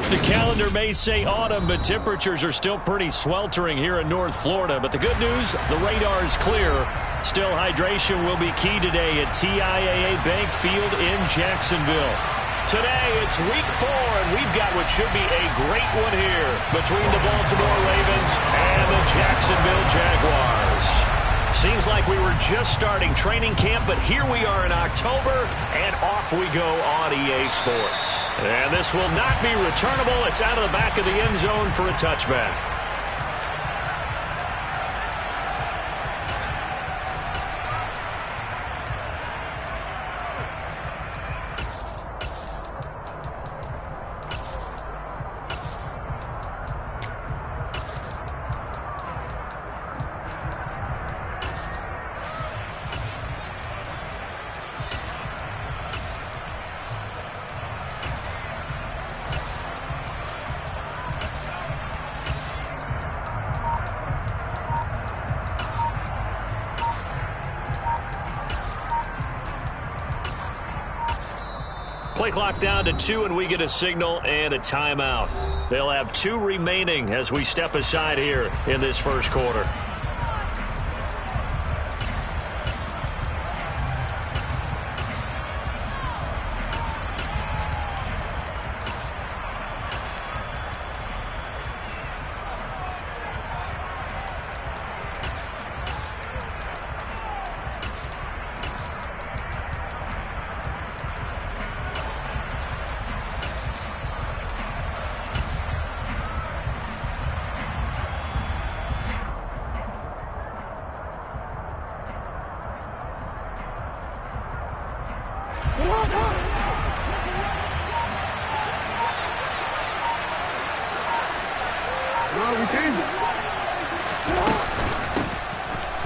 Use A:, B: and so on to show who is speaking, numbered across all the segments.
A: The calendar may say autumn, but temperatures are still pretty sweltering here in North Florida. But the good news, the radar is clear. Still, hydration will be key today at TIAA Bank Field in Jacksonville. Today, it's week 4, and we've got what should be a great one here between the Baltimore Ravens and the Jacksonville Jaguars. Seems like we were just starting training camp, but here we are in October, and off we go on EA Sports. And this will not be returnable. It's out of the back of the end zone for a touchback. Play clock down to 2, and we get a signal and a timeout. They'll have 2 remaining as we step aside here in this first quarter.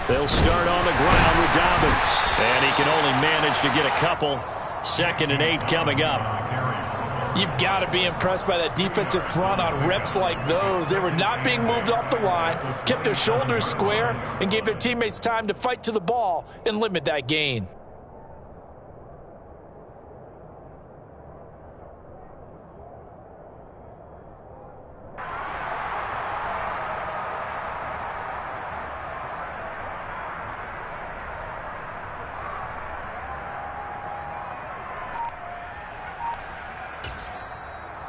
A: They'll start on the ground with Dobbins, and he can only manage to get a couple. 2nd and 8 coming up.
B: You've got to be impressed by that defensive front on reps like those. They were not being moved off the line, kept their shoulders square, and gave their teammates time to fight to the ball and limit that gain.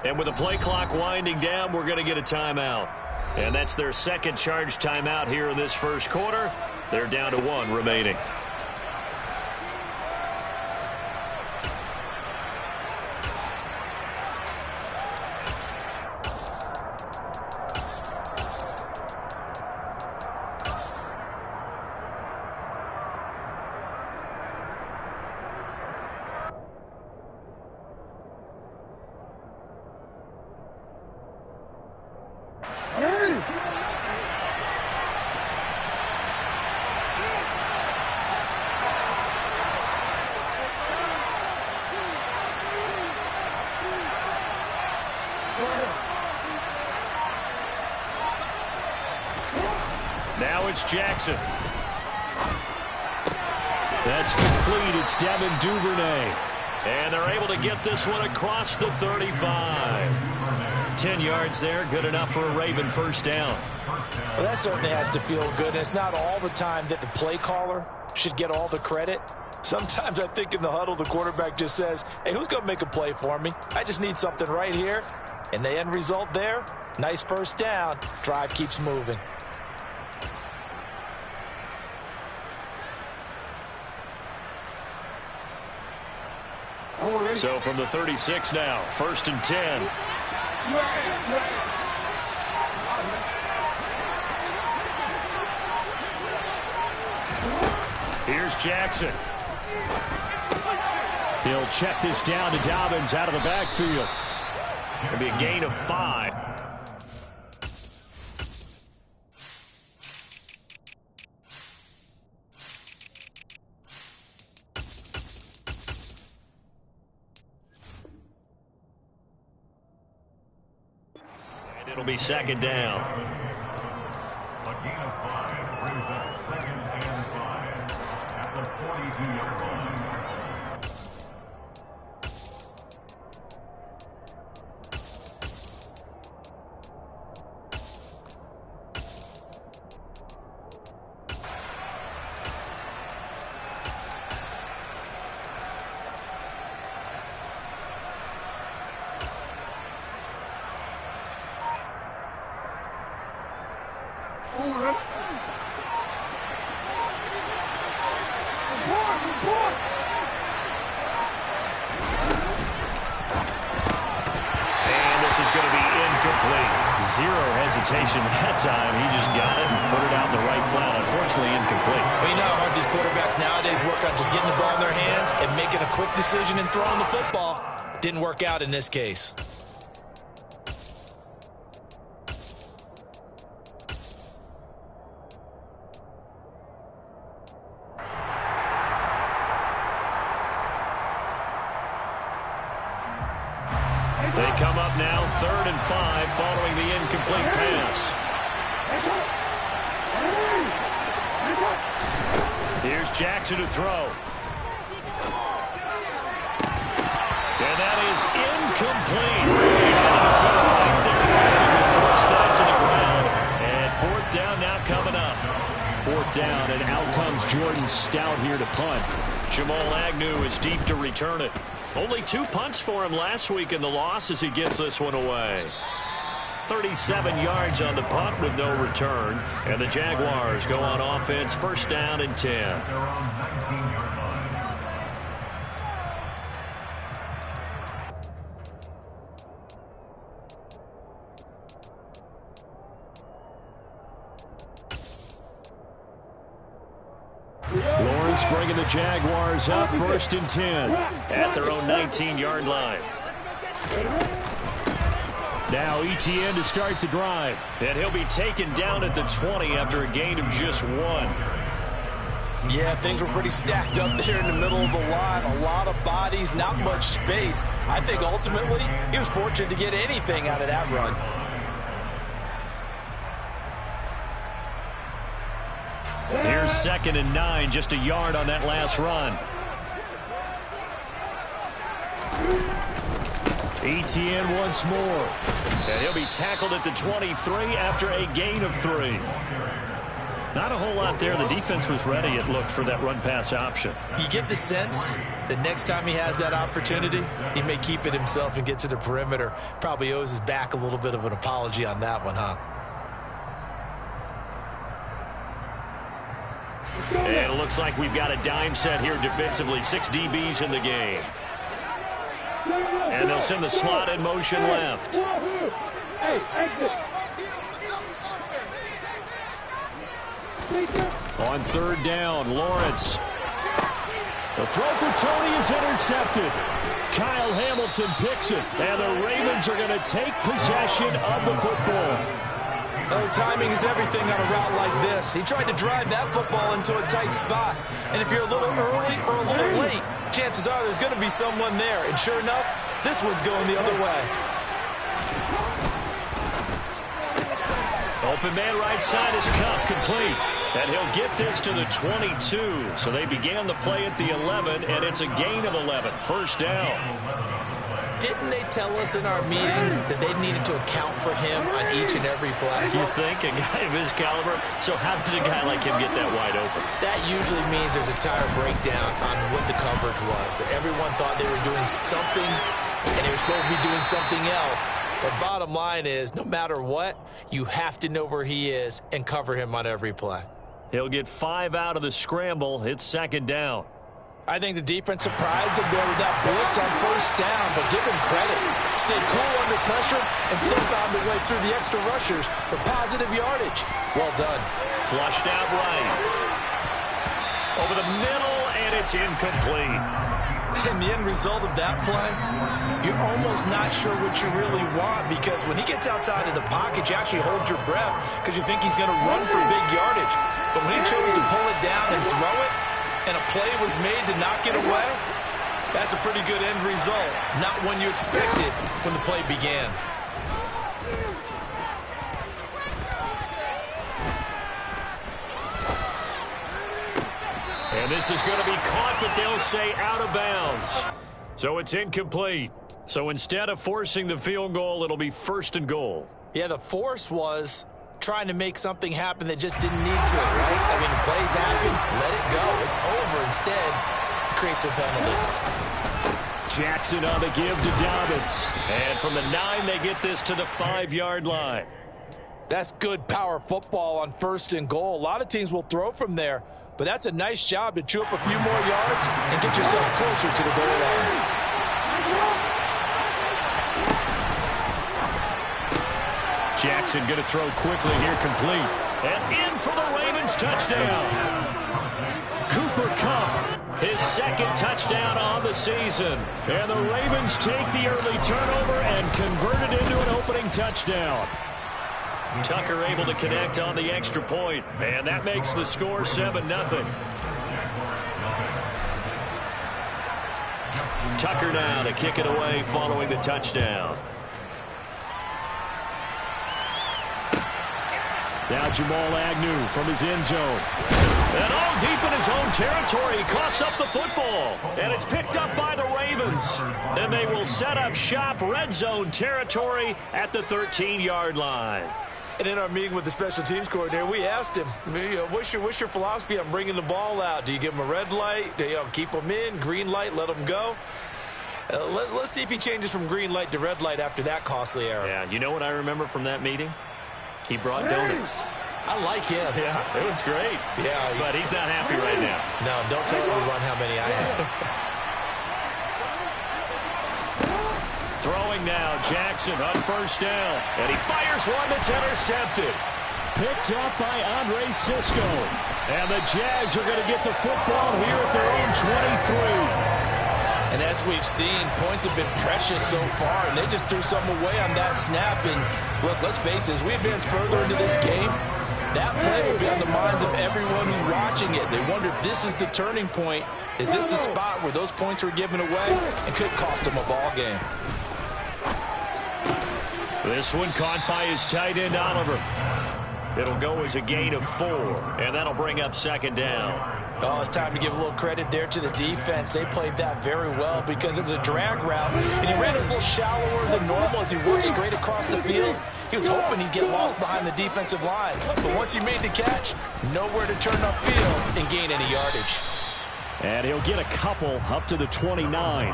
A: And with the play clock winding down, we're going to get a timeout. And that's their second charge timeout here in this first quarter. They're down to 1 remaining. Now it's Jackson. That's complete. It's Devin Duvernay. And they're able to get this one across the 35. 10 yards there. Good enough for a Raven first down.
B: Well, that certainly has to feel good. And it's not all the time that the play caller should get all the credit. Sometimes I think in the huddle, the quarterback just says, hey, who's going to make a play for me? I just need something right here. And the end result there, nice first down. Drive keeps moving.
A: So from the 36 now, 1st and 10. Here's Jackson. He'll check this down to Dobbins out of the backfield. It'll be a gain of 5. And it'll be 2nd down.
C: A gain of 5 brings up 2nd and 5 at the 42-yard line.
A: zero hesitation that time. He just got it and put it out in the right flat. Unfortunately, incomplete.
B: Well, you know how hard these quarterbacks nowadays work on just getting the ball in their hands and making a quick decision and throwing the football. Didn't work out in this case.
A: They come up now, 3rd and 5, following the incomplete pass. Here's Jackson to throw. And that is incomplete. Right there, force that to the ground. And 4th down now coming up. 4th down, and out comes Jordan Stout here to punt. Jamal Agnew is deep to return it. Only 2 punts for him last week in the loss as he gets this one away. 37 yards on the punt with no return. And the Jaguars go on offense, 1st down and 10.
C: They're on 19-yard line.
A: Lawrence bringing the Jaguars up, 1st and 10 at their own 19-yard line. Now Etienne to start the drive, and he'll be taken down at the 20 after a gain of just 1.
B: Yeah, things were pretty stacked up there in the middle of the line. A lot of bodies, not much space. I think ultimately he was fortunate to get anything out of that run.
A: Here's 2nd and 9, just a yard on that last run. Etienne once more. And he'll be tackled at the 23 after a gain of 3. Not a whole lot there. The defense was ready, it looked, for that run-pass option.
B: You get the sense that next time he has that opportunity, he may keep it himself and get to the perimeter. Probably owes his back a little bit of an apology on that one, huh?
A: And it looks like we've got a dime set here defensively. 6 DBs in the game. And they'll send the slot in motion left. On 3rd down, Lawrence. The throw for Tony is intercepted. Kyle Hamilton picks it. And the Ravens are going to take possession of the football.
B: Oh, timing is everything on a route like this. He tried to drive that football into a tight spot. And if you're a little early or a little late, chances are there's going to be someone there. And sure enough, this one's going the other way.
A: Open man right side is Cup, complete. And he'll get this to the 22. So they began the play at the 11, and it's a gain of 11. 1st down.
B: Didn't they tell us in our meetings that they needed to account for him on each and every play?
A: You think? A guy of his caliber? So how does a guy like him get that wide open?
B: That usually means there's a tire breakdown on what the coverage was. That everyone thought they were doing something, and they were supposed to be doing something else. But bottom line is, no matter what, you have to know where he is and cover him on every play.
A: He'll get 5 out of the scramble. It's 2nd down.
B: I think the defense surprised him there with that blitz on 1st down, but give him credit. Stayed cool under pressure and still found a way through the extra rushers for positive yardage. Well done.
A: Flushed out right. Over the middle, and it's incomplete.
B: And the end result of that play, you're almost not sure what you really want, because when he gets outside of the pocket, you actually hold your breath because you think he's going to run for big yardage. But when he chose to pull it down and throw it, and a play was made to knock it away, that's a pretty good end result. Not one you expected when the play began.
A: And this is going to be caught, but they'll say out of bounds. So it's incomplete. So instead of forcing the field goal, it'll be 1st and goal.
B: Yeah, the force was trying to make something happen that just didn't need to, right? I mean, plays happen, let it go. It's over. Instead, he creates a penalty.
A: Jackson on the give to Dobbins. And from the 9, they get this to the 5-yard line.
B: That's good power football on 1st and goal. A lot of teams will throw from there, but that's a nice job to chew up a few more yards and get yourself closer to the goal line.
A: Jackson going to throw quickly here, complete. And in for the Ravens touchdown. Cooper Kupp, his second touchdown on the season. And the Ravens take the early turnover and convert it into an opening touchdown. Tucker able to connect on the extra point, and that makes the score 7-0. Tucker now to kick it away following the touchdown. Now Jamal Agnew from his end zone. And all deep in his own territory, he coughs up the football. And it's picked up by the Ravens. Then they will set up shop, red zone territory at the 13-yard line.
B: And in our meeting with the special teams coordinator, we asked him, what's your philosophy on bringing the ball out? Do you give him a red light? Do you keep him in? Green light, let him go? Let's see if he changes from green light to red light after that costly error.
A: Yeah, you know what I remember from that meeting? He brought donuts.
B: I like him.
A: Yeah, it was great.
B: Yeah,
A: but he's not happy right now.
B: No, don't tell everyone how many I have.
A: Throwing now, Jackson on first down. And he fires one that's intercepted. Picked up by Andre Sisco. And the Jags are going to get the football here at their own 23.
B: And as we've seen, points have been precious so far, and they just threw some away on that snap. And look, let's face it, as we advance further into this game, that play will be on the minds of everyone who's watching it. They wonder if this is the turning point. Is this the spot where those points were given away and could cost them a ball game?
A: This one caught by his tight end, Oliver. It'll go as a gain of 4, and that'll bring up second down.
B: Oh, it's time to give a little credit there to the defense. They played that very well because it was a drag route, and he ran a little shallower than normal as he worked straight across the field. He was hoping he'd get lost behind the defensive line, but once he made the catch, nowhere to turn upfield and gain any yardage.
A: And he'll get a couple up to the 29.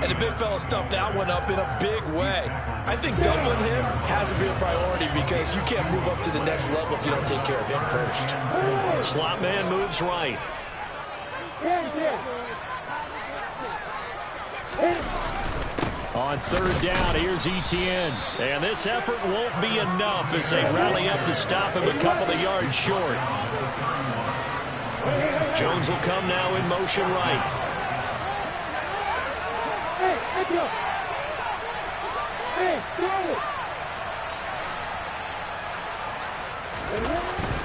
B: And the big fella stuffed that one up in a big way. I think doubling him has to be a priority because you can't move up to the next level if you don't take care of him first.
A: Slot man moves right. On third down, here's Etienne. And this effort won't be enough as they rally up to stop him a couple of yards short. Jones will come now in motion right.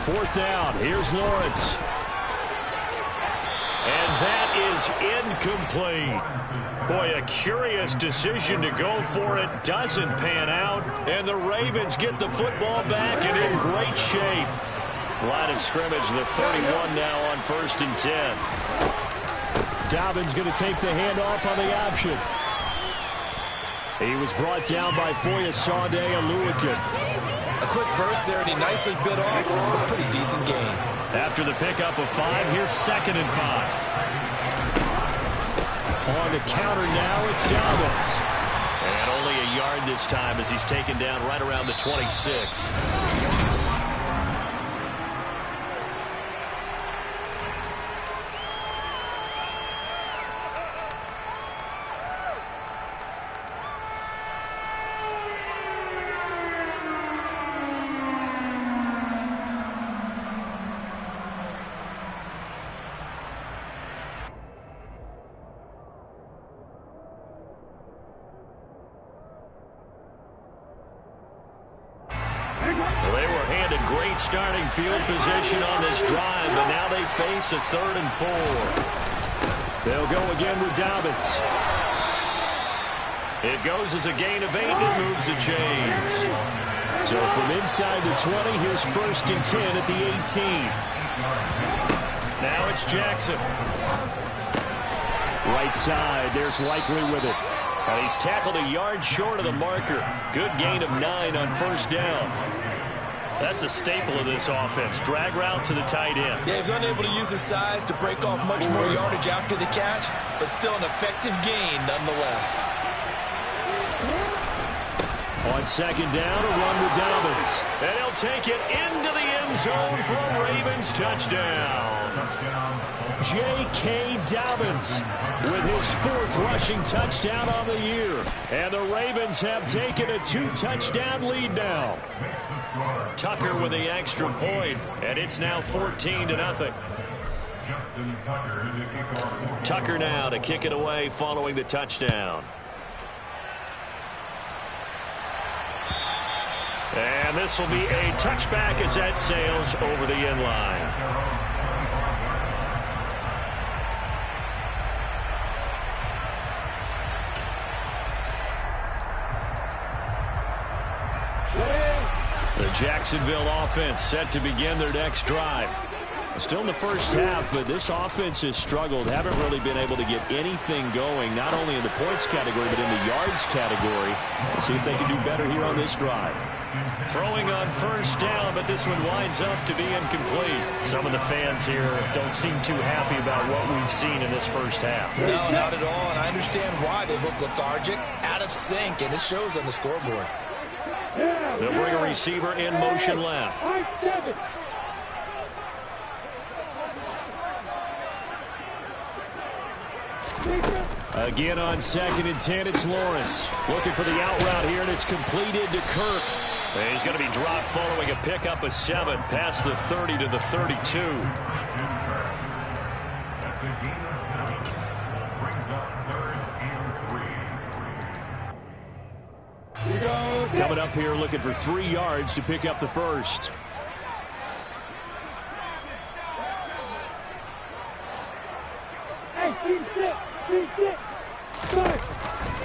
A: Fourth down, here's Lawrence. And that is incomplete. Boy, a curious decision to go for it. Doesn't pan out. And the Ravens get the football back and in great shape. Line of scrimmage, the 31 now on 1st and 10. Dobbins going to take the handoff on the option. He was brought down by Foyesade Oluwakin.
B: A quick burst there, and he nicely bit off a pretty decent gain.
A: After the pickup of 5, here's 2nd and 5. On the counter now, it's Dobbins. And only a yard this time as he's taken down right around the 26. They were handed great starting field position on this drive, but now they face a 3rd and 4. They'll go again with Dobbins. It goes as a gain of 8 and it moves the chains. So from inside the 20, here's 1st and 10 at the 18. Now it's Jackson. Right side, there's Likely with it. And he's tackled a yard short of the marker. Good gain of 9 on 1st down. That's a staple of this offense. Drag route to the tight end.
B: Yeah, he was unable to use his size to break off much more yardage after the catch, but still an effective gain nonetheless.
A: On 2nd down, a run with Dobbins. And he'll take it into the end end zone for a Ravens touchdown. J.K. Dobbins with his 4th rushing touchdown on the year. And the Ravens have taken a 2-touchdown lead now. Tucker with the extra point, and it's now 14-0. Tucker now to kick it away following the touchdown. And this will be a touchback as that sails over the end line. The Jacksonville offense set to begin their next drive. Still in the first half, but this offense has struggled. Haven't really been able to get anything going, not only in the points category, but in the yards category. Let's see if they can do better here on this drive. Throwing on first down, but this one winds up to be incomplete. Some of the fans here don't seem too happy about what we've seen in this first half.
B: No, not at all, and I understand why. They look lethargic, out of sync, and it shows on the scoreboard.
A: They'll bring a receiver in motion left. Again on 2nd and 10, it's Lawrence. Looking for the out route here, and it's completed to Kirk. And he's going to be dropped following a pickup of 7 past the 30 to the 32.
C: That's a gain of 7. Brings up 3rd and 3.
A: Coming up here looking for 3 yards to pick up the first.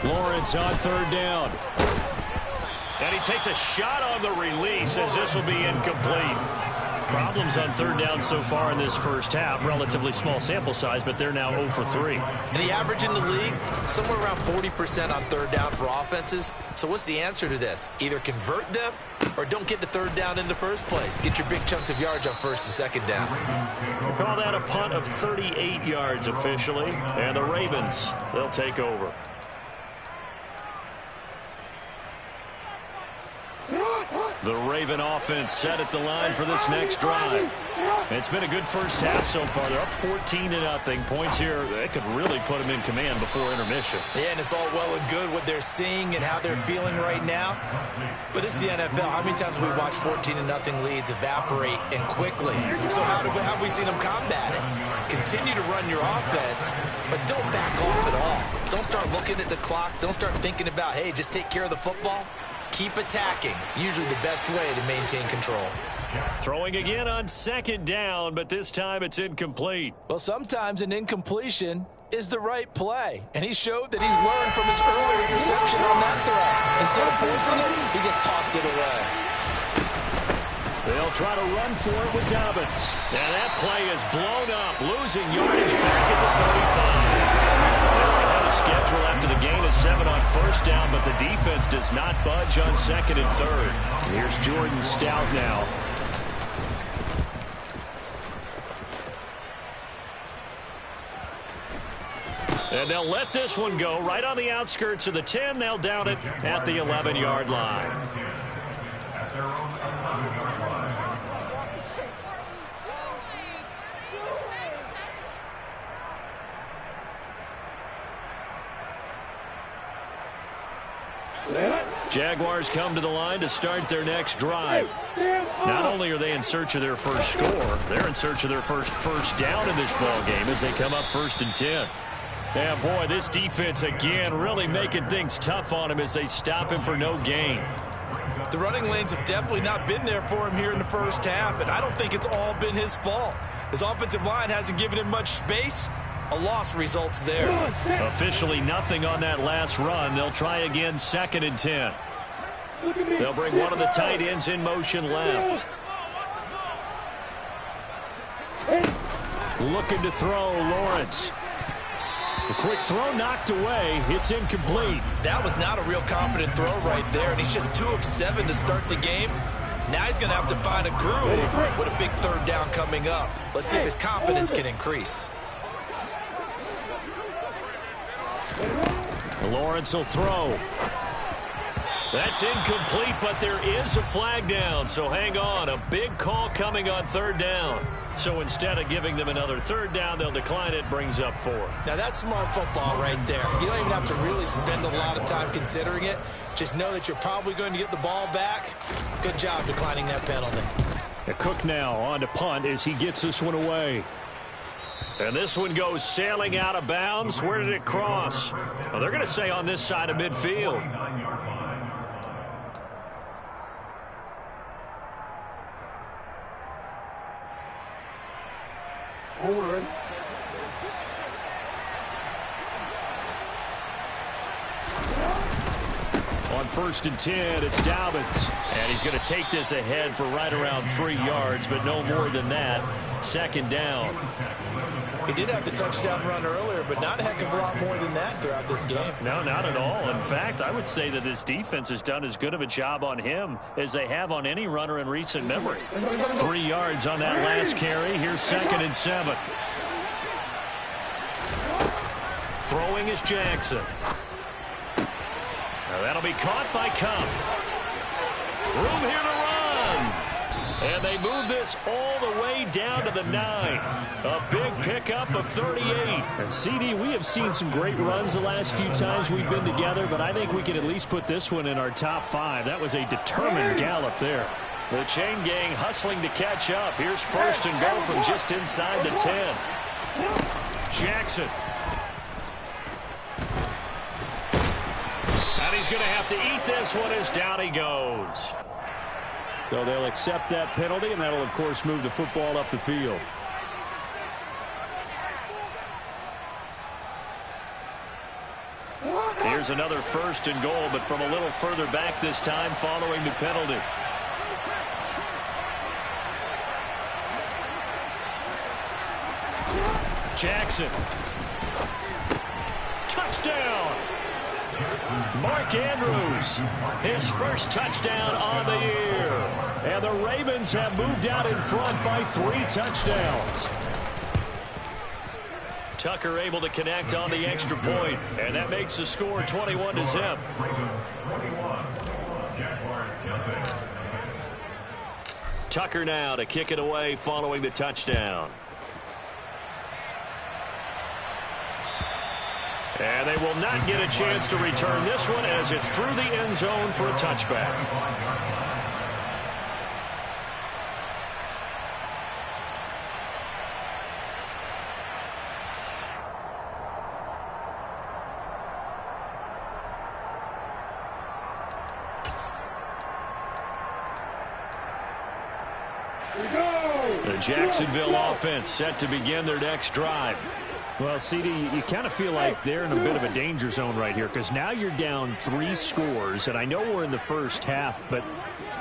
A: Lawrence on 3rd down. And he takes a shot on the release as this will be incomplete. Problems on 3rd down so far in this first half. Relatively small sample size, but they're now 0 for 3.
B: And the average in the league, somewhere around 40% on 3rd down for offenses. So what's the answer to this? Either convert them or don't get to 3rd down in the first place. Get your big chunks of yards on 1st and 2nd down.
A: We'll call that a punt of 38 yards officially. And the Ravens, they'll take over. The Raven offense set at the line for this next drive. It's been a good first half so far. They're up 14-0. Points here, they could really put them in command before intermission.
B: Yeah, and it's all well and good what they're seeing and how they're feeling right now. But it's the NFL. How many times we watch 14-0 leads evaporate and quickly? So how have we seen them combat it? Continue to run your offense, but don't back off at all. Don't start looking at the clock. Don't start thinking about, hey, just take care of the football. Keep attacking. Usually the best way to maintain control.
A: Throwing again on 2nd down, but this time it's incomplete.
B: Well, sometimes an incompletion is the right play. And he showed that he's learned from his earlier interception on that throw. Instead of forcing it, he just tossed it away.
A: They'll try to run for it with Dobbins. And that play is blown up, losing yardage back at the 35. They're ahead of schedule after the gain of 7 on 1st down, but the defense does not budge on 2nd and 3rd. Here's Jordan Stout now. And they'll let this one go right on the outskirts of the 10. They'll down it at the 11-yard line.
C: At their own 11-yard line.
A: Jaguars come to the line to start their next drive. Not only are they in search of their first score, they're in search of their first down in this ball game as they come up 1st and 10. Yeah, boy, this defense again really making things tough on him as they stop him for no gain.
B: The running lanes have definitely not been there for him here in the first half, and I don't think it's all been his fault. His offensive line hasn't given him much space. A loss results there.
A: Officially nothing on that last run. They'll try again 2nd and 10. They'll bring one of the tight ends in motion left. Looking to throw, Lawrence. The quick throw knocked away. It's incomplete.
B: That was not a real confident throw right there, and he's just 2 of 7 to start the game. Now he's going to have to find a groove with a big 3rd down coming up. Let's see if his confidence can increase.
A: Lawrence will throw. That's incomplete, but there is a flag down, so hang on. A big call coming on third down. So instead of giving them another third down, they'll decline it, brings up 4.
B: Now that's smart football right there. You don't even have to really spend a lot of time considering it. Just know that you're probably going to get the ball back. Good job declining that penalty.
A: Cook now on to punt as he gets this one away. And this one goes sailing out of bounds. Where did it cross? Well, they're going to say on this side of midfield. On 1st and 10, it's Dobbins. And he's going to take this ahead for right around 3 yards, but no more than that. 2nd down.
B: He did have the touchdown run earlier, but not a heck of a lot more than that throughout this game.
A: No, not at all. In fact, I would say that this defense has done as good of a job on him as they have on any runner in recent memory. 3 yards on that last carry. Here's 2nd and 7. Throwing is Jackson. Now that'll be caught by Cup. Room here to run. And they move this all the way down to the 9. A big pickup of 38. And CD, we have seen some great runs the last few times we've been together, but I think we can at least put this one in our top 5. That was a determined gallop there. The chain gang hustling to catch up. Here's 1st and goal from just inside the 10. Jackson. And he's going to have to eat this one as down he goes. So they'll accept that penalty, and that'll, of course, move the football up the field. Here's another 1st and goal, but from a little further back this time following the penalty. Jackson. Touchdown. Mark Andrews, his first touchdown on the year. And the Ravens have moved out in front by 3 touchdowns. Tucker able to connect on the extra point, and that makes the score 21-0. Tucker now to kick it away following the touchdown. And they will not get a chance to return this one as it's through the end zone for a touchback. The Jacksonville offense set to begin their next drive. Well, CD, you kind of feel like they're in a bit of a danger zone right here because now you're down 3 scores, and I know we're in the first half, but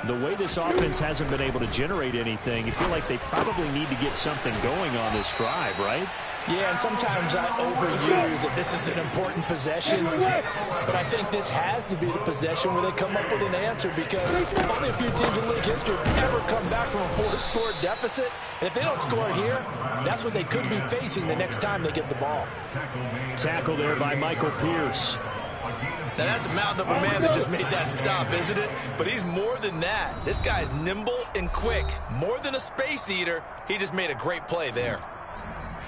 A: the way this offense hasn't been able to generate anything, you feel like they probably need to get something going on this drive, right?
B: Yeah, and sometimes I overuse that this is an important possession, but I think this has to be the possession where they come up with an answer because only a few teams in league history have ever come back from a 4-score deficit. And if they don't score here, that's what they could be facing the next time they get the ball.
A: Tackle there by Michael Pierce.
B: Now that's a mountain of a man that just made that stop, isn't it? But he's more than that. This guy's nimble and quick. More than a space eater, he just made a great play there.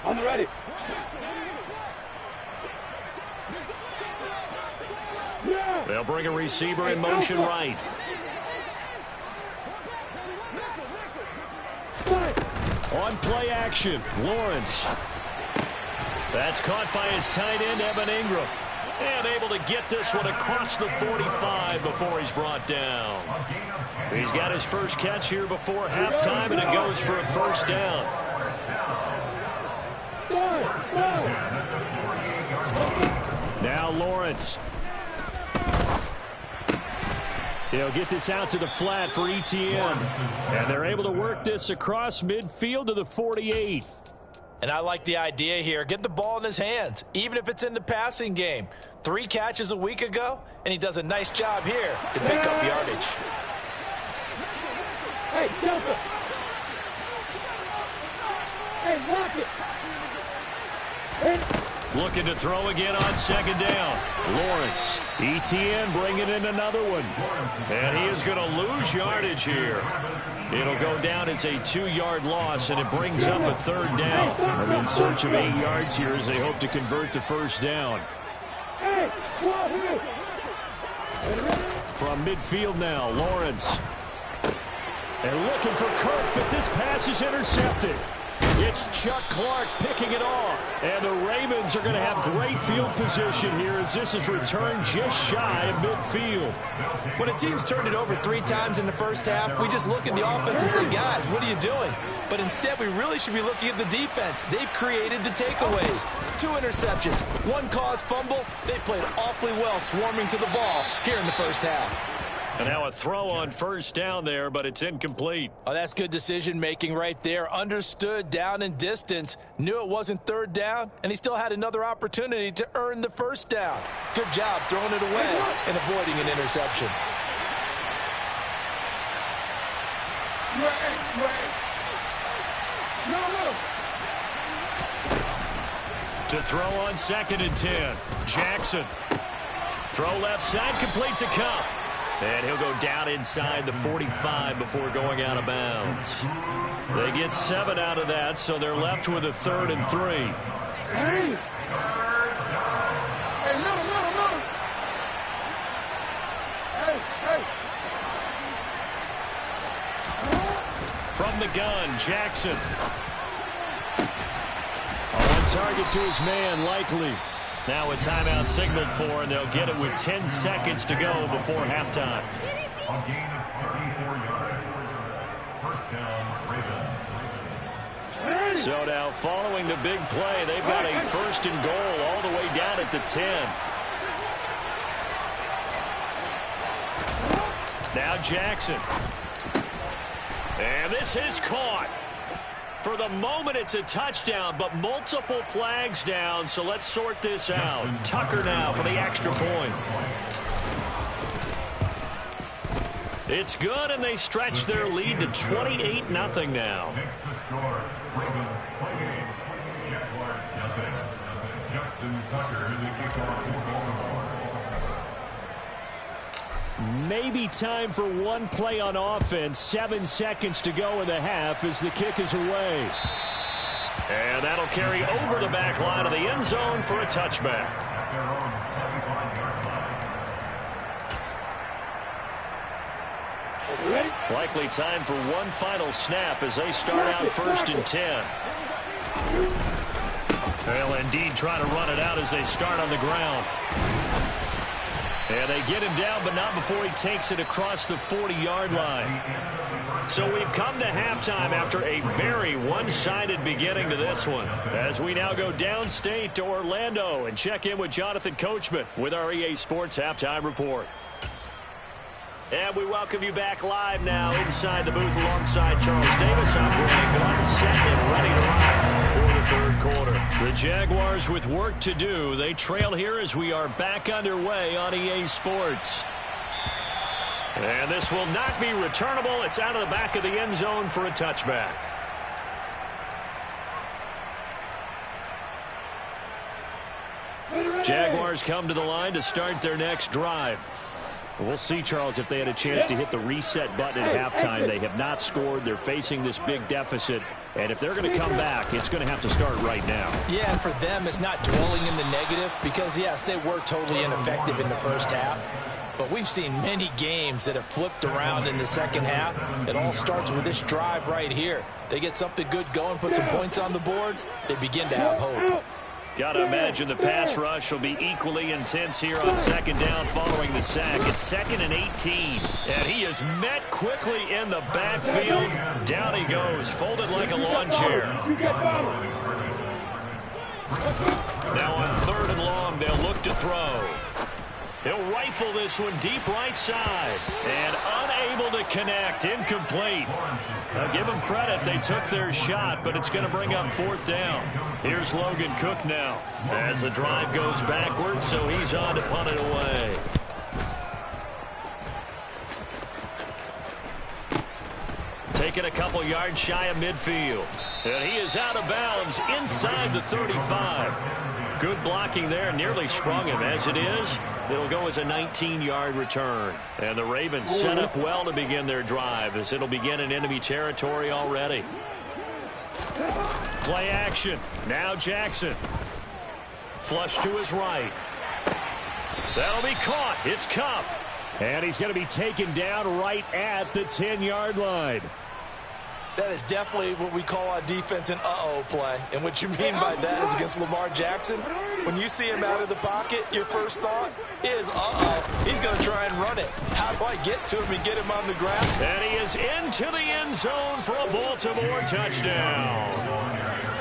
D: On the ready.
A: They'll bring a receiver in motion right. On play action, Lawrence. That's caught by his tight end, Evan Ingram. And able to get this one across the 45 before he's brought down. He's got his first catch here before halftime, and it goes for a 1st down. Now Lawrence. They'll get this out to the flat for ETN. And they're able to work this across midfield to the 48.
B: And I like the idea here. Get the ball in his hands, even if it's in the passing game. 3 catches a week ago, and he does a nice job here to pick up yardage.
D: Hey, Delta. Hey, lock it. Hey.
A: Looking to throw again on second down. Lawrence. ETN bringing in another one. And he is going to lose yardage here. It'll go down as a 2-yard loss, and it brings up a third down. They're in search of 8 yards here as they hope to convert the first down. From midfield now, Lawrence. And looking for Kirk, but this pass is intercepted. It's Chuck Clark picking it off. And the Ravens are going to have great field position here as this is returned just shy of midfield.
B: When a team's turned it over 3 times in the first half, we just look at the offense and say, guys, what are you doing? But instead, we really should be looking at the defense. They've created the takeaways. 2 interceptions, 1 caused fumble. They played awfully well swarming to the ball here in the first half.
A: And now a throw on first down there, but it's incomplete.
B: Oh, that's good decision-making right there. Understood down and distance. Knew it wasn't third down, and he still had another opportunity to earn the first down. Good job throwing it away and avoiding an interception.
A: To throw on second and 10. Jackson. Throw left side, complete to Cup. And he'll go down inside the 45 before going out of bounds. They get 7 out of that, so they're left with a 3rd and 3.
D: Hey, no. Hey.
A: From the gun, Jackson. On target to his man, Likely. Now a timeout signaled for, and they'll get it with 10 seconds to go before halftime.
C: A gain of 34 yards. First down, Ravens.
A: So now following the big play, they've got a 1st and goal all the way down at the 10. Now Jackson. And this is caught. For the moment, it's a touchdown, but multiple flags down, so let's sort this out. Tucker now for the extra point. It's good, and they stretch their lead to 28-0 now.
C: Next to score, Ravens play game. Jaguars nothing. Justin Tucker in the kickoff for Baltimore.
A: Maybe time for one play on offense. 7 seconds to go in the half as the kick is away. And that'll carry over the back line of the end zone for a touchback.
C: At their own 25-yard line.
A: Likely time for one final snap as they start out 1st and 10. They'll indeed try to run it out as they start on the ground. And they get him down, but not before he takes it across the 40-yard line. So we've come to halftime after a very one-sided beginning to this one. As we now go downstate to Orlando and check in with Jonathan Coachman with our EA Sports Halftime Report. And we welcome you back live now inside the booth alongside Charles Davis. I'm Brian Glenn, set and ready to rock for the 3rd quarter. The Jaguars with work to do. They trail here as we are back underway on EA Sports. And this will not be returnable. It's out of the back of the end zone for a touchback. Jaguars come to the line to start their next drive. We'll see, Charles, if they had a chance to hit the reset button at halftime. They have not scored. They're facing this big deficit. And if they're going to come back, it's going to have to start right now.
B: Yeah, and for them, it's not dwelling in the negative because, yes, they were totally ineffective in the first half. But we've seen many games that have flipped around in the second half. It all starts with this drive right here. They get something good going, put some points on the board, they begin to have hope.
A: Got to imagine the pass rush will be equally intense here on second down following the sack. It's 2nd and 18. And he is met quickly in the backfield. Down he goes, folded like a lawn chair. Now on 3rd and long, they'll look to throw. He'll rifle this one deep right side. And unable to connect. Incomplete. Now give them credit. They took their shot, but it's going to bring up 4th down. Here's Logan Cook now. As the drive goes backwards, so he's on to punt it away. Taking a couple yards shy of midfield. And he is out of bounds inside the 35. Good blocking there, nearly sprung him. As it is, it'll go as a 19-yard return. And the Ravens set up well to begin their drive, as it'll begin in enemy territory already. Play action. Now Jackson. Flush to his right. That'll be caught. It's Cup. And he's going to be taken down right at the 10-yard line.
B: That is definitely what we call our defense an uh-oh play. And what you mean by that is against Lamar Jackson, when you see him out of the pocket, your first thought is, uh-oh, he's going to try and run it. How do I get to him and get him on the ground?
A: And he is into the end zone for a Baltimore touchdown.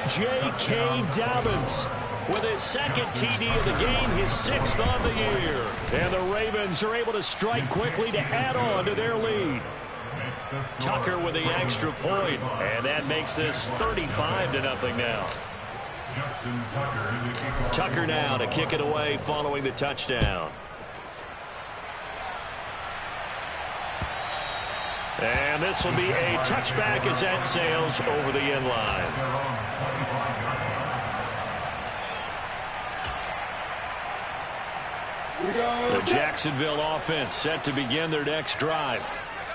A: J.K. Dobbins with his second TD of the game, his 6th on the year. And the Ravens are able to strike quickly to add on to their lead. Tucker with the extra point, and that makes this 35-0 now. Tucker now to kick it away following the touchdown. And this will be a touchback as that sails over the end line. The Jacksonville offense set to begin their next drive.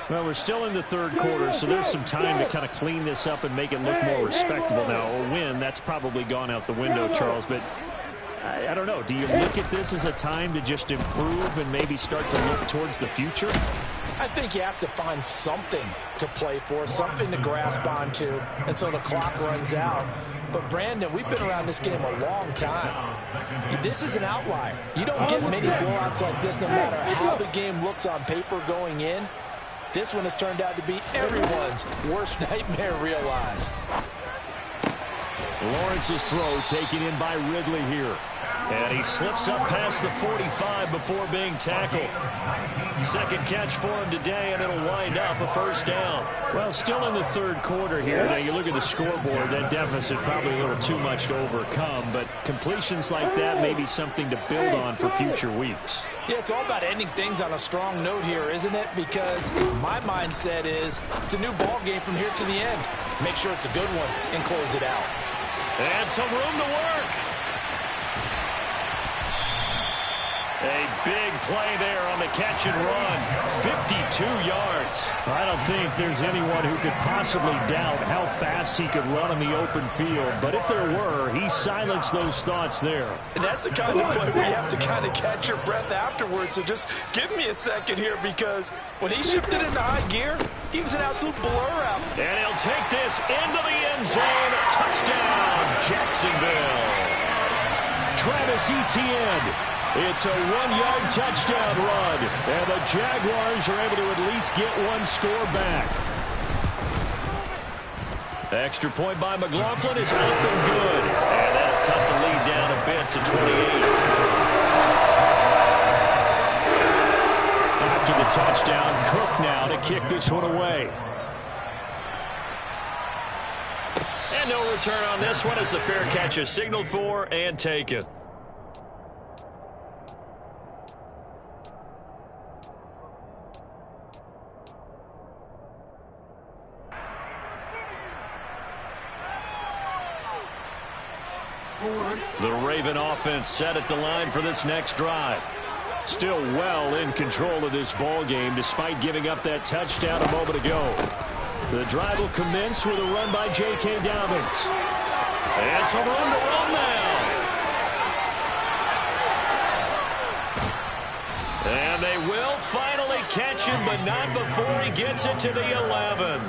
E: Well, we're still in the third quarter, so there's some time to kind of clean this up and make it look more respectable now. A win, that's probably gone out the window, Charles, but I don't know. Do you look at this as a time to just improve and maybe start to look towards the future?
B: I think you have to find something to play for, something to grasp onto until the clock runs out. But, Brandon, we've been around this game a long time. This is an outlier. You don't get many blowouts like this no matter how the game looks on paper going in. This one has turned out to be everyone's worst nightmare realized.
A: Lawrence's throw taken in by Ridley here. And he slips up past the 45 before being tackled. Second catch for him today, and it'll wind up a first down.
E: Well, still in the third quarter here. Now, you look at the scoreboard, that deficit probably a little too much to overcome, but completions like that may be something to build on for future weeks.
B: Yeah, it's all about ending things on a strong note here, isn't it? Because my mindset is it's a new ball game from here to the end. Make sure it's a good one and close it out.
A: And some room to work. A big play there on the catch and run. 52 yards.
E: I don't think there's anyone who could possibly doubt how fast he could run on the open field. But if there were, he silenced those thoughts there.
B: And that's the kind of play where you have to kind of catch your breath afterwards. So just give me a second here, because when he shifted into high gear, he was an absolute blur out.
A: And he'll take this into the end zone. Touchdown, Jacksonville. Travis Etienne. It's a 1-yard touchdown run, and the Jaguars are able to at least get one score back. Extra point by McLaughlin is up and good, and that'll cut the lead down a bit to 28. After the touchdown, Cook now to kick this one away. And no return on this one as the fair catch is signaled for and taken. The Raven offense set at the line for this next drive. Still well in control of this ball game despite giving up that touchdown a moment ago. The drive will commence with a run by J.K. Dobbins. And some room to run now. And they will finally catch him, but not before he gets it to the 11.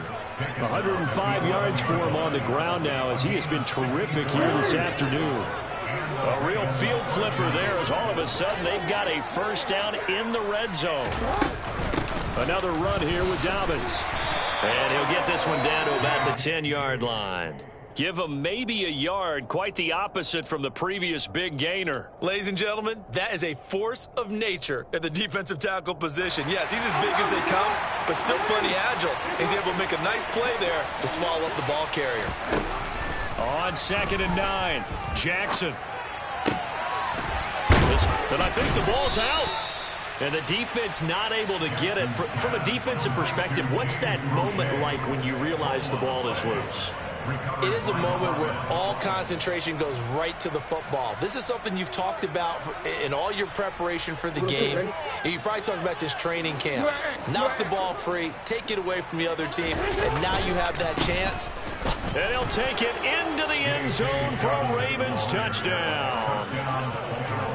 E: 105 yards for him on the ground now, as he has been terrific here this afternoon.
A: A real field flipper there, as all of a sudden they've got a first down in the red zone. Another run here with Dobbins. And he'll get this one down to about the 10-yard line. Give him maybe a yard, quite the opposite from the previous big gainer.
B: Ladies and gentlemen, that is a force of nature at the defensive tackle position. Yes, he's as big as they come, but still plenty agile. He's able to make a nice play there to swallow up the ball carrier.
A: On 2nd and 9, Jackson. And I think the ball's out. And the defense not able to get it. From a defensive perspective, what's that moment like when you realize the ball is loose?
B: It is a moment where all concentration goes right to the football. This is something you've talked about in all your preparation for the game. And you probably talked about this training camp. Knock the ball free, take it away from the other team, and now you have that chance.
A: And he'll take it into the end zone for a Ravens touchdown.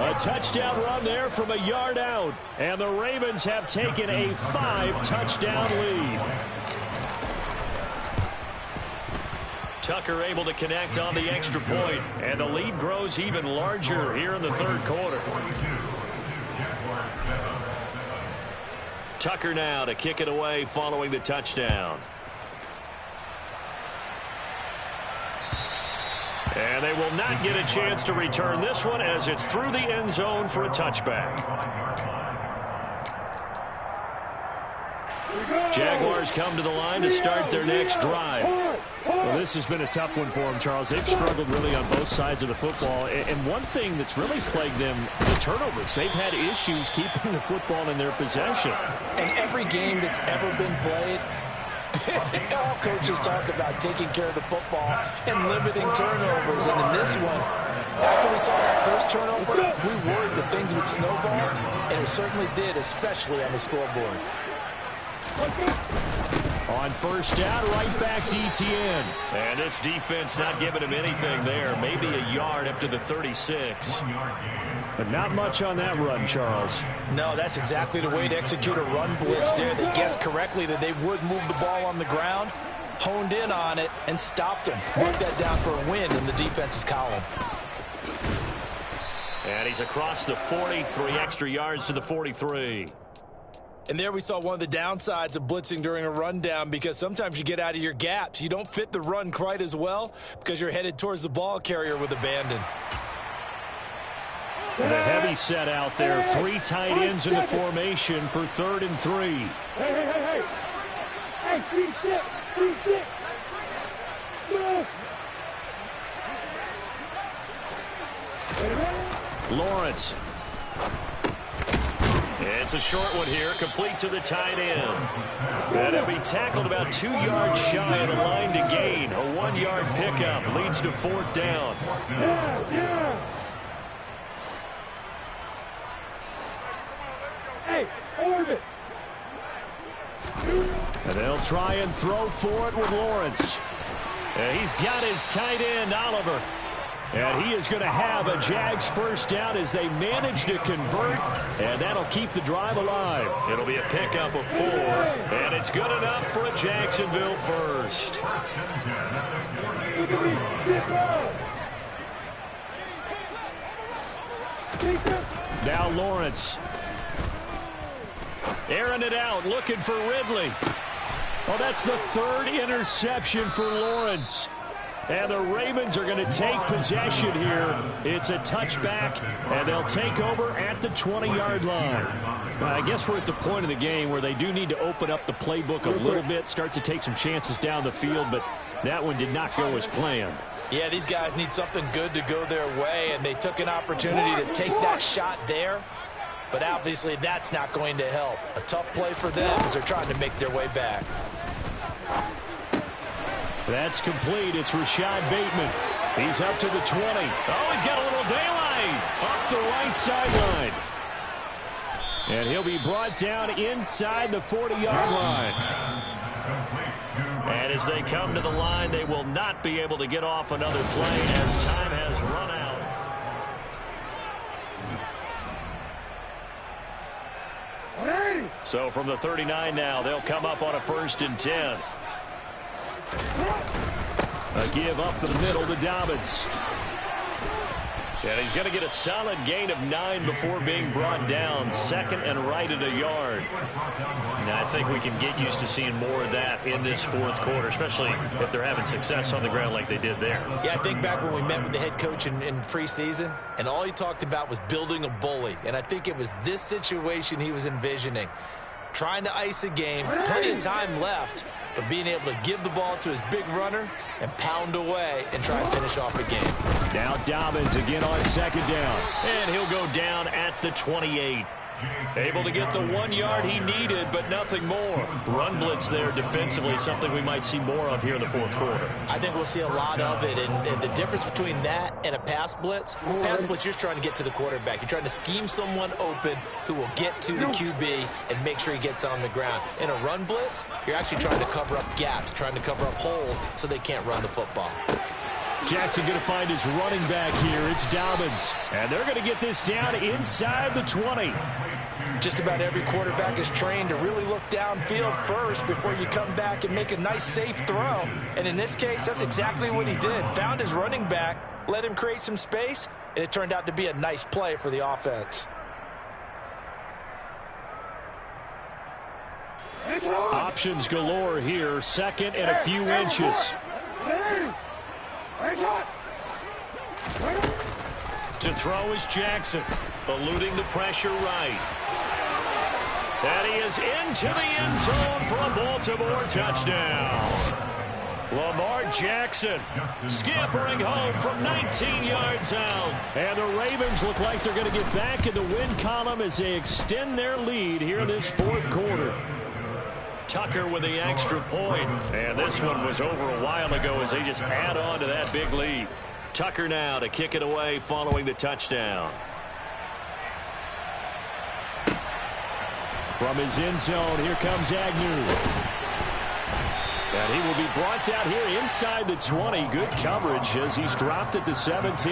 A: A touchdown run there from a yard out. And the Ravens have taken a 5-touchdown lead. Tucker able to connect on the extra point, and the lead grows even larger here in the third quarter. Tucker now to kick it away following the touchdown. And they will not get a chance to return this one as it's through the end zone for a touchback. Jaguars come to the line to start their next drive.
E: Well, this has been a tough one for them, Charles. They've struggled really on both sides of the football. And one thing that's really plagued them, the turnovers. They've had issues keeping the football in their possession.
B: And every game that's ever been played, all coaches talk about taking care of the football and limiting turnovers. And in this one, after we saw that first turnover, we worried that things would snowball, and it certainly did, especially on the scoreboard.
A: On first down, right back to Etienne. And this defense not giving him anything there. Maybe a yard up to the 36.
E: But not much on that run, Charles.
B: No, that's exactly the way to execute a run blitz there. They guessed correctly that they would move the ball on the ground, honed in on it, and stopped them. Mark that down for a win in the defense's column.
A: And he's across the 40, 3 extra yards to the 43.
B: And there we saw one of the downsides of blitzing during a rundown, because sometimes you get out of your gaps. You don't fit the run quite as well because you're headed towards the ball carrier with abandon.
E: And a heavy set out there. 3 tight ends in the formation for 3rd and 3.
D: Hey, 3-6.
A: Lawrence. It's a short one here, complete to the tight end. And it'll be tackled about 2 yards shy of the line to gain. A 1-yard pickup leads to 4th down.
D: Hey, Orbit.
E: And they'll try and throw for it with Lawrence.
A: And he's got his tight end, Oliver.
E: And he is going to have a Jags first down as they manage to convert, and that'll keep the drive alive.
A: It'll be a pickup of 4, and it's good enough for a Jacksonville first.
E: Now Lawrence.
A: Airing it out, looking for Ridley.
E: Oh, that's the 3rd interception for Lawrence. And the Ravens are going to take possession here. It's a touchback, and they'll take over at the 20-yard line. I guess we're at the point of the game where they do need to open up the playbook a little bit, start to take some chances down the field, but that one did not go as planned.
B: Yeah, these guys need something good to go their way, and they took an opportunity to take that shot there. But obviously that's not going to help. A tough play for them as they're trying to make their way back.
E: That's complete. It's Rashad Bateman. He's up to the 20.
A: Oh, he's got a little daylight.
E: Up the right sideline. And he'll be brought down inside the 40-yard line.
A: And as they come to the line, they will not be able to get off another play as time has run out. So from the 39 now, they'll come up on a 1st and 10.
E: A give up to the middle to Dobbins.
A: And he's going to get a solid gain of 9 before being brought down. 2nd and right at a yard. Now, I think we can get used to seeing more of that in this 4th quarter, especially if they're having success on the ground like they did there.
B: Yeah, I think back when we met with the head coach in preseason, and all he talked about was building a bully. And I think it was this situation he was envisioning. Trying to ice a game, plenty of time left, but being able to give the ball to his big runner and pound away and try and finish off a game.
E: Now Dobbins again on 2nd down.
A: And he'll go down at the 28. Able to get the 1 yard he needed, but nothing more. Run blitz there defensively, something we might see more of here in the fourth quarter.
B: I think we'll see a lot of it, and the difference between that and a pass blitz, you're just trying to get to the quarterback. You're trying to scheme someone open who will get to the QB and make sure he gets on the ground. In a run blitz, you're actually trying to cover up gaps, trying to cover up holes so they can't run the football.
E: Jackson going to find his running back here. It's Dobbins. And they're going to get this down inside the 20.
B: Just about every quarterback is trained to really look downfield first before you come back and make a nice, safe throw. And in this case, that's exactly what he did. Found his running back, let him create some space, and it turned out to be a nice play for the offense.
E: Options galore here. Second and a few inches.
A: To throw is Jackson, eluding the pressure right. And he is into the end zone for a Baltimore touchdown. Lamar Jackson scampering home from 19 yards out.
E: And the Ravens look like they're going to get back in the win column as they extend their lead here in this fourth quarter.
A: Tucker with the extra point. And this one was over a while ago as they just add on to that big lead. Tucker now to kick it away following the touchdown.
E: From his end zone, here comes Agnew. And he will be brought down here inside the 20. Good coverage as he's dropped at the 17.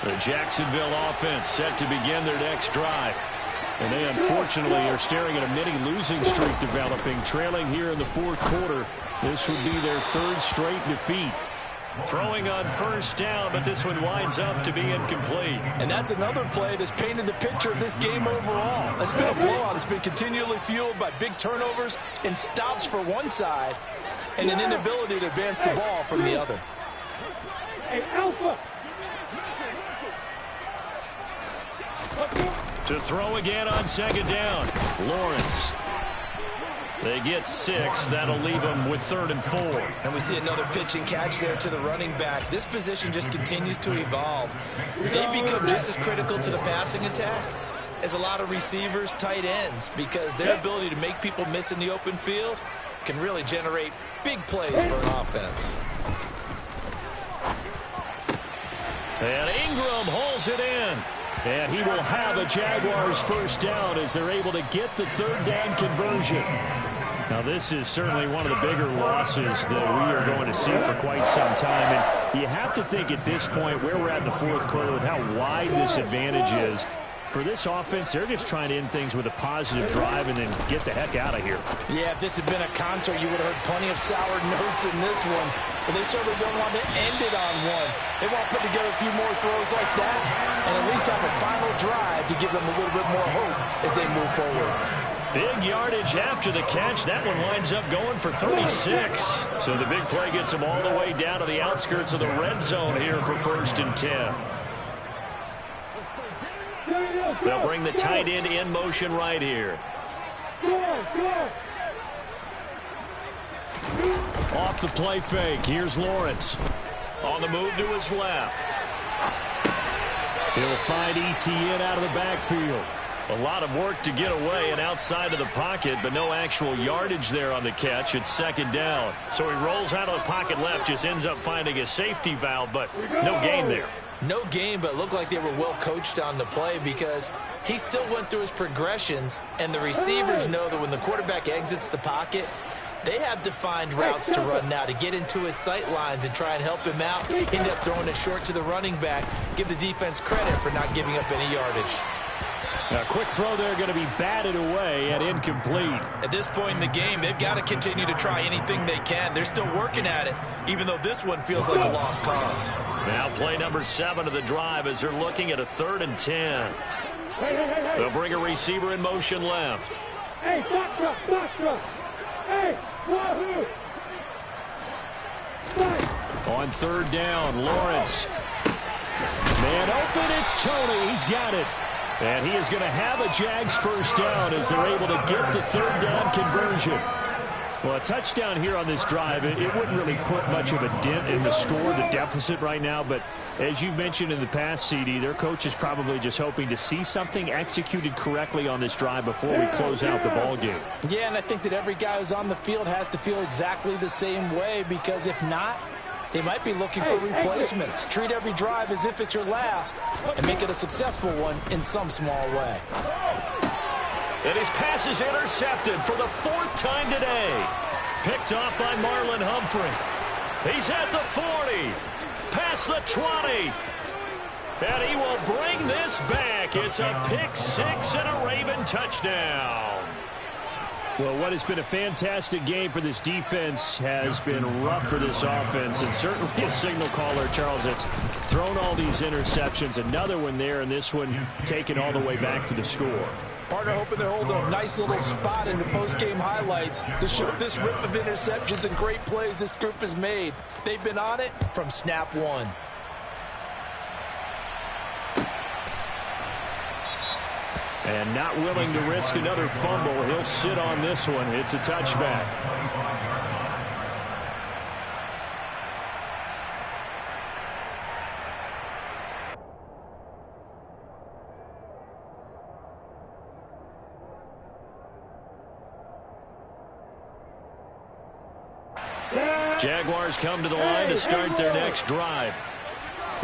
E: The Jacksonville offense set to begin their next drive. And they unfortunately are staring at a mini losing streak developing, trailing here in the fourth quarter. This would be their third straight defeat.
A: Throwing on first down, but this one winds up to be incomplete.
B: And that's another play that's painted the picture of this game overall. It's been a blowout. It's been continually fueled by big turnovers and stops for one side and an inability to advance the ball from the other.
D: Hey, Alpha!
A: To throw again on second down. Lawrence. They get 6. That'll leave them with 3rd and 4.
B: And we see another pitch and catch there to the running back. This position just continues to evolve. They become just as critical to the passing attack as a lot of receivers, tight ends, because their ability to make people miss in the open field can really generate big plays for an offense.
A: And Ingram holds it in.
E: And he will have a Jaguars first down as they're able to get the 3rd down conversion. Now, this is certainly one of the bigger losses that we are going to see for quite some time. And you have to think at this point where we're at in the fourth quarter with how wide this advantage is. For this offense, they're just trying to end things with a positive drive and then get the heck out of here.
B: Yeah, if this had been a concert, you would have heard plenty of sour notes in this one. But they certainly don't want to end it on one. They want to put together a few more throws like that and at least have a final drive to give them a little bit more hope as they move forward.
A: Big yardage after the catch. That one winds up going for 36. So the big play gets them all the way down to the outskirts of the red zone here for 1st and 10. They'll bring the tight end in motion right here.
E: Off the play fake. Here's Lawrence.
A: On the move to his left.
E: He'll find Etienne out of the backfield.
A: A lot of work to get away and outside of the pocket, but no actual yardage there on the catch. It's 2nd down. So he rolls out of the pocket left, just ends up finding a safety valve, but no gain there.
B: No game, but it looked like they were well coached on the play because he still went through his progressions, and the receivers know that when the quarterback exits the pocket, they have defined routes to run now to get into his sight lines and try and help him out. End up throwing it short to the running back. Give the defense credit for not giving up any yardage.
E: A quick throw there going to be batted away and incomplete.
B: At this point in the game, they've got to continue to try anything they can. They're still working at it, even though this one feels like a lost cause.
A: Now play number 7 of the drive as they're looking at a 3rd and 10. They'll bring a receiver in motion left.
D: Hey, Foxtrot! Hey, Wahoo!
E: On 3rd down, Lawrence. Man open, it's Tony. He's got it. And he is going to have a Jags first down as they're able to get the 3rd down conversion. Well, a touchdown here on this drive, it wouldn't really put much of a dent in the score, the deficit right now. But as you mentioned in the past, CD, their coach is probably just hoping to see something executed correctly on this drive before we close out the ball game.
B: Yeah, and I think that every guy who's on the field has to feel exactly the same way, because if not, they might be looking for replacements. Treat every drive as if it's your last and make it a successful one in some small way.
A: And his pass is intercepted for the 4th time today. Picked off by Marlon Humphrey. He's at the 40. Past the 20. And he will bring this back. It's a pick 6 and a Raven touchdown.
E: Well, what has been a fantastic game for this defense has been rough for this offense, and certainly a signal caller, Charles, that's thrown all these interceptions. Another one there, and this one taken all the way back for the score.
B: Partner hoping to hold a nice little spot in the post-game highlights to show this rip of interceptions and great plays this group has made. They've been on it from snap one.
E: And not willing to risk another fumble. He'll sit on this one. It's a touchback. Jaguars come to the line to start their next drive.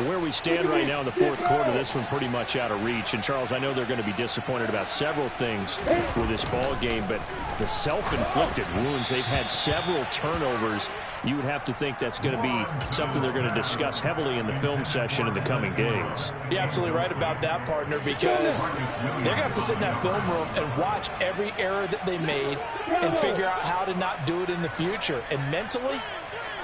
E: Where we stand right now in the 4th quarter, this one pretty much out of reach. And, Charles, I know they're going to be disappointed about several things with this ball game, but the self-inflicted wounds, they've had several turnovers. You would have to think that's going to be something they're going to discuss heavily in the film session in the coming days.
B: You're absolutely right about that, partner, because they're going to have to sit in that film room and watch every error that they made and figure out how to not do it in the future. And mentally,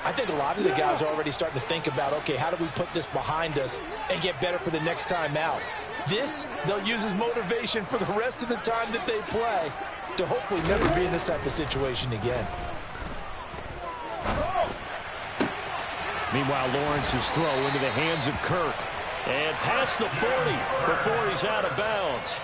B: I think a lot of the guys are already starting to think about, okay, how do we put this behind us and get better for the next time out? This, they'll use as motivation for the rest of the time that they play to hopefully never be in this type of situation again.
E: Meanwhile, Lawrence's throw into the hands of Kirk.
A: And past the 40 before he's out of bounds.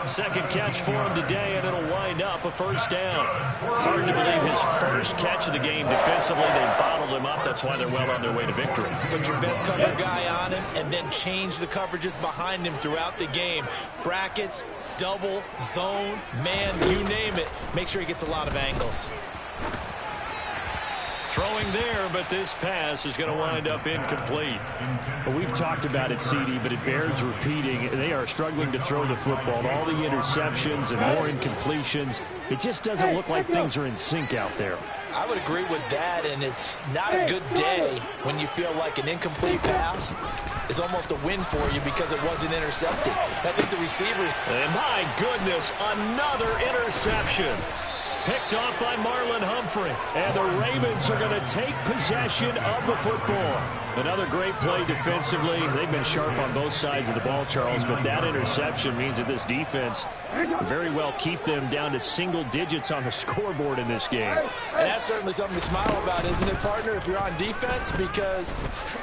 A: Second catch for him today, and it'll wind up a first down. Hard to believe his first catch of the game defensively. They bottled him up. That's why they're well on their way to victory.
B: Put your best cover guy on him and then change the coverages behind him throughout the game. Brackets, double, zone, man, you name it. Make sure he gets a lot of angles.
A: Throwing there, but this pass is going to wind up incomplete.
E: Well, we've talked about it, CD, but it bears repeating. They are struggling to throw the football. All the interceptions and more incompletions. It just doesn't look like things are in sync out there.
B: I would agree with that, and it's not a good day when you feel like an incomplete pass is almost a win for you because it wasn't intercepted. I think the receivers...
A: And my goodness, another interception. Picked off by Marlon Humphrey. And the Ravens are going to take possession of the football. Another great play defensively. They've been sharp on both sides of the ball, Charles, but that interception means that this defense very well keep them down to single digits on the scoreboard in this game.
B: And that's certainly something to smile about, isn't it, partner, if you're on defense? Because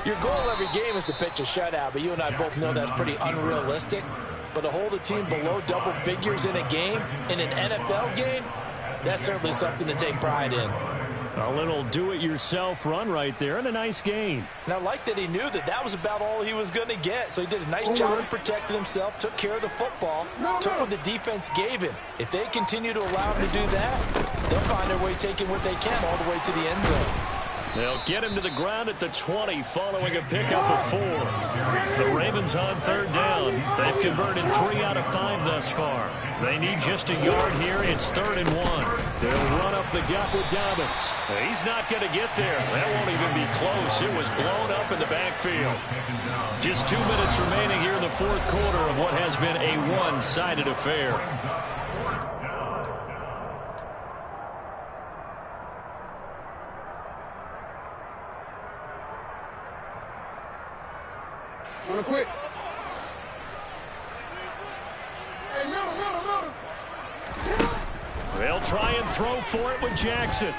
B: your goal every game is to pitch a shutout, but you and I both know that's pretty unrealistic. But to hold a team below double figures in a game, in an NFL game, that's certainly something to take pride in.
E: A little do-it-yourself run right there and a nice gain.
B: And I like that he knew that that was about all he was going to get. So he did a nice job of protecting himself, took care of the football, took what the defense gave him. If they continue to allow him to do that, they'll find their way taking what they can all the way to the end zone.
A: They'll get him to the ground at the 20 following a pickup of 4. The Ravens on third down. They've converted 3 out of 5 thus far. They need just a yard here. It's 3rd and 1. They'll run up the gut with Dobbins. He's not going to get there. That won't even be close. It was blown up in the backfield. Just 2 minutes remaining here in the 4th quarter of what has been a one-sided affair.
D: Wanna quit?
A: They'll try and throw for it with Jackson.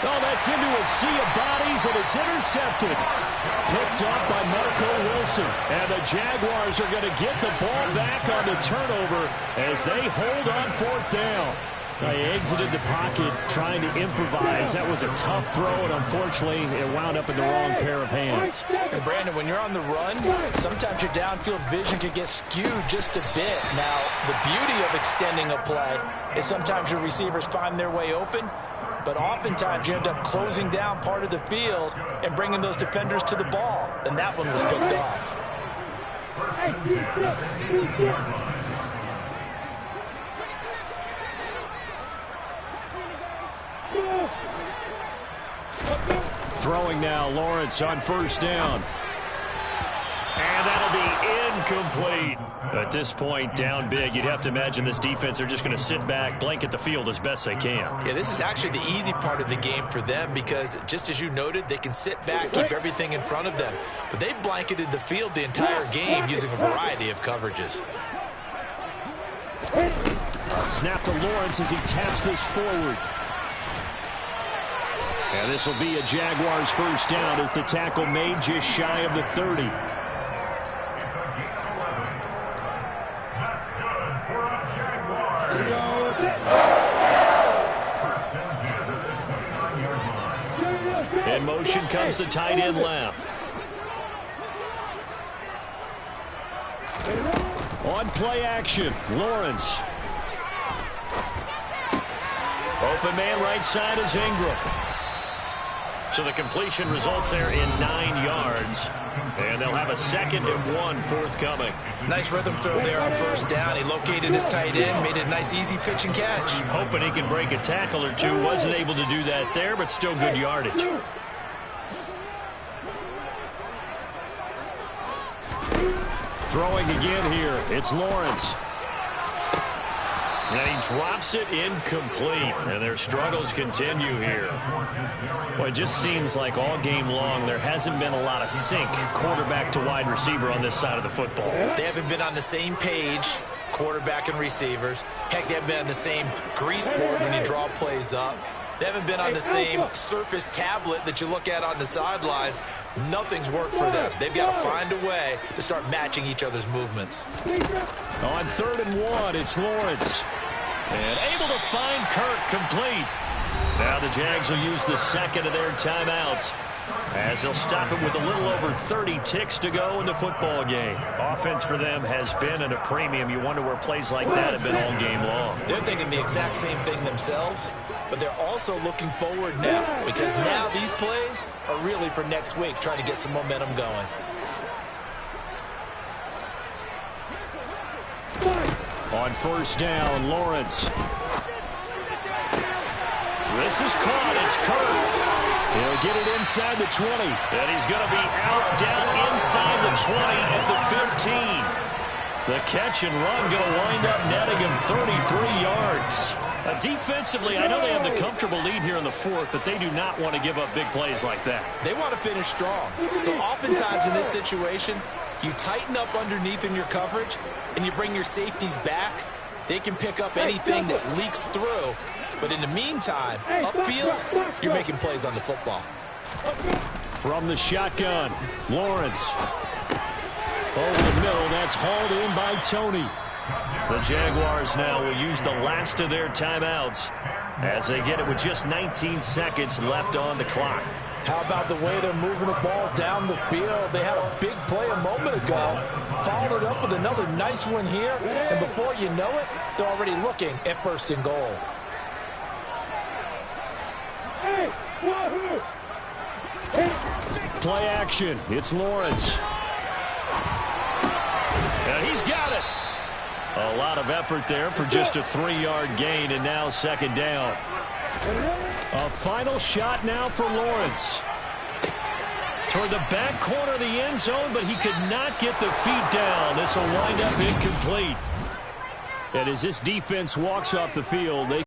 E: Oh, that's into a sea of bodies, and it's intercepted. Picked up by Marco Wilson. And the Jaguars are going to get the ball back on the turnover as they hold on fourth down. They exited the pocket trying to improvise. That was a tough throw, and unfortunately, it wound up in the wrong pair of hands.
B: And Brandon, when you're on the run, sometimes your downfield vision can get skewed just a bit. Now, the beauty of extending a play is sometimes your receivers find their way open, but oftentimes you end up closing down part of the field and bringing those defenders to the ball. And that one was picked off.
E: Throwing now, Lawrence on first down. And that'll be incomplete. At this point, down big. You'd have to imagine this defense, they're just going to sit back, blanket the field as best they can.
B: Yeah, this is actually the easy part of the game for them because, just as you noted, they can sit back, keep everything in front of them. But they've blanketed the field the entire game using a variety of coverages.
E: A snap to Lawrence as he taps this forward. And this will be a Jaguars first down as the tackle made just shy of the 30. In motion comes the tight end left. On play action, Lawrence. Open man right side is Ingram. So the completion results there in 9 yards. And they'll have a 2nd and 1 forthcoming.
B: Nice rhythm throw there on first down. He located his tight end, made it a nice easy pitch and catch.
E: Hoping he can break a tackle or two. Wasn't able to do that there, but still good yardage. Throwing again here. It's Lawrence. And he drops it incomplete. And their struggles continue here. Well, it just seems like all game long there hasn't been a lot of sync quarterback to wide receiver on this side of the football.
B: They haven't been on the same page, quarterback and receivers. Heck, they haven't been on the same grease board when you draw plays up. They haven't been on the same Surface tablet that you look at on the sidelines. Nothing's worked for them. They've got to find a way to start matching each other's movements.
E: On 3rd and 1, it's Lawrence. And able to find Kirk complete. Now the Jags will use the 2nd of their timeouts as they'll stop it with a little over 30 ticks to go in the football game. Offense for them has been at a premium. You wonder where plays like that have been all game long.
B: They're thinking the exact same thing themselves, but they're also looking forward now because now these plays are really for next week, trying to get some momentum going.
E: On first down, Lawrence. This is caught. It's Kirk. He'll get it inside the 20. And he's going to be out down inside the 20 at the 15. The catch and run going to wind up netting him 33 yards. Defensively, I know they have the comfortable lead here in the 4th, but they do not want to give up big plays like that.
B: They want to finish strong. So oftentimes in this situation, you tighten up underneath in your coverage, and you bring your safeties back. They can pick up anything that leaks through. But in the meantime, upfield, you're making plays on the football.
E: From the shotgun, Lawrence. Over the middle, that's hauled in by Tony. The Jaguars now will use the last of their timeouts as they get it with just 19 seconds left on the clock.
B: How about the way they're moving the ball down the field? They had a big play a moment ago, followed it up with another nice one here, and before you know it, they're already looking at 1st and goal.
E: Play action. It's Lawrence. And he's got it. A lot of effort there for just a 3-yard gain, and now 2nd down. A final shot now for Lawrence. Toward the back corner of the end zone, but he could not get the feet down. This will wind up incomplete. And as this defense walks off the field, they